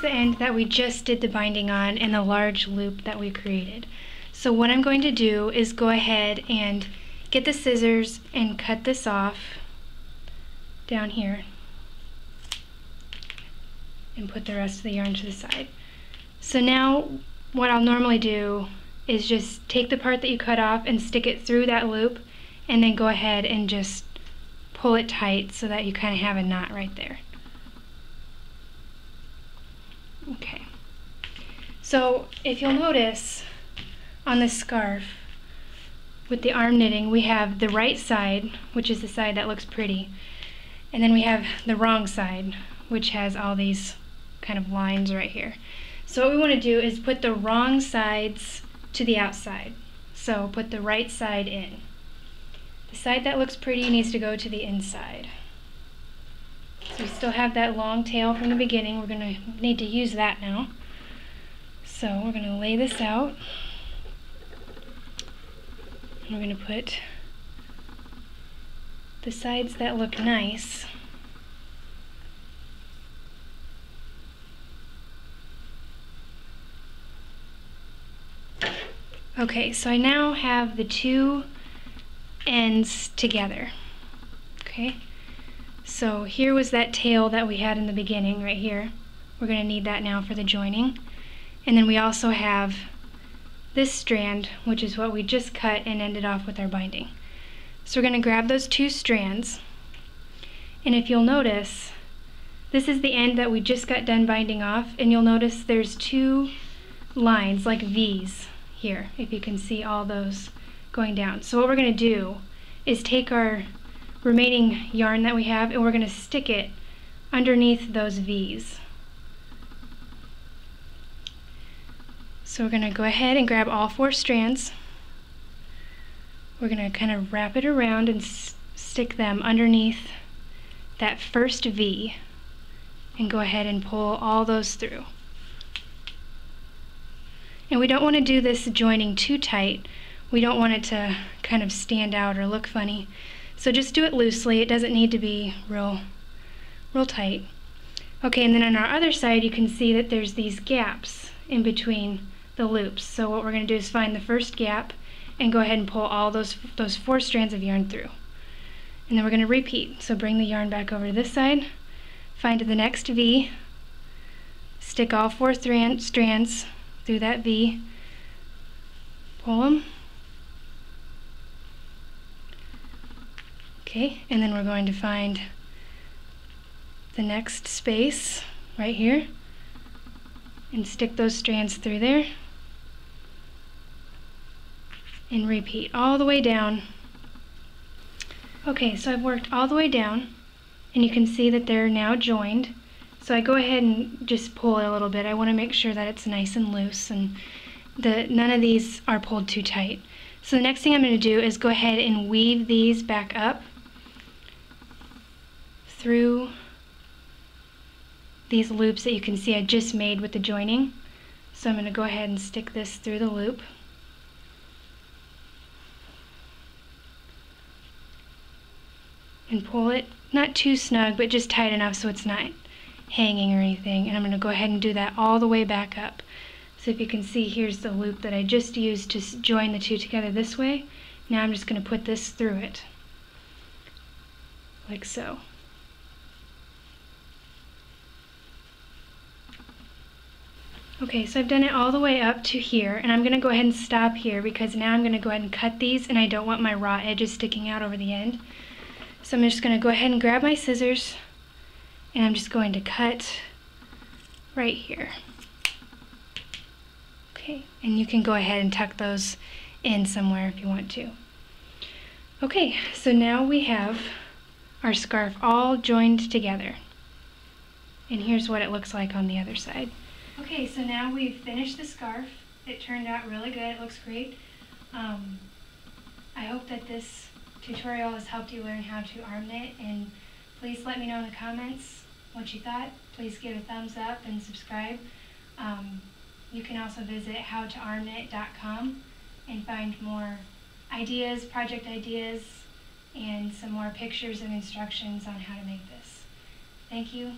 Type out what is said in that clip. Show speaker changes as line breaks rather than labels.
the end that we just did the binding on and the large loop that we created. So what I'm going to do is go ahead and get the scissors and cut this off down here and put the rest of the yarn to the side. So now what I'll normally do is just take the part that you cut off and stick it through that loop, and then go ahead and just pull it tight so that you kind of have a knot right there. Okay. So if you'll notice on this scarf with the arm knitting, we have the right side, which is the side that looks pretty, and then we have the wrong side, which has all these kind of lines right here. So what we want to do is put the wrong sides to the outside. So put the right side in. The side that looks pretty needs to go to the inside. So we still have that long tail from the beginning. We're going to need to use that now. So we're going to lay this out. And we're going to put the sides that look nice Okay, so I now have the two ends together. Okay, so here was that tail that we had in the beginning right here. We're going to need that now for the joining. And then we also have this strand, which is what we just cut and ended off with our binding. So we're going to grab those two strands, and if you'll notice, this is the end that we just got done binding off, and you'll notice there's two lines like V's here, if you can see all those going down. So what we're going to do is take our remaining yarn that we have, and we're going to stick it underneath those V's. So we're going to go ahead and grab all four strands. We're going to kind of wrap it around and stick them underneath that first V, and go ahead and pull all those through. And we don't want to do this joining too tight. We don't want it to kind of stand out or look funny. So just do it loosely. It doesn't need to be real tight. Okay, and then on our other side you can see that there's these gaps in between the loops. So what we're going to do is find the first gap and go ahead and pull all those four strands of yarn through. And then we're going to repeat. So bring the yarn back over to this side, find the next V, stick all four strands through that V, pull them. Okay, and then we're going to find the next space right here and stick those strands through there and repeat all the way down. Okay, so I've worked all the way down, and you can see that they're now joined. So I go ahead and just pull it a little bit. I want to make sure that it's nice and loose and that none of these are pulled too tight. So the next thing I'm going to do is go ahead and weave these back up through these loops that you can see I just made with the joining. So I'm going to go ahead and stick this through the loop. And pull it, not too snug, but just tight enough so it's not hanging or anything. And I'm going to go ahead and do that all the way back up. So if you can see, here's the loop that I just used to join the two together this way. Now I'm just going to put this through it, like so. Okay, so I've done it all the way up to here, and I'm going to go ahead and stop here because now I'm going to go ahead and cut these, and I don't want my raw edges sticking out over the end. So I'm just going to go ahead and grab my scissors, and I'm just going to cut right here. Okay, and you can go ahead and tuck those in somewhere if you want to. Okay, so now we have our scarf all joined together. And here's what it looks like on the other side. Okay, so now we've finished the scarf. It turned out really good. It looks great. I hope that this tutorial has helped you learn how to arm knit, and please let me know in the comments what you thought. Please give a thumbs up and subscribe. You can also visit howtoarmknit.com and find more ideas, project ideas, and some more pictures and instructions on how to make this. Thank you.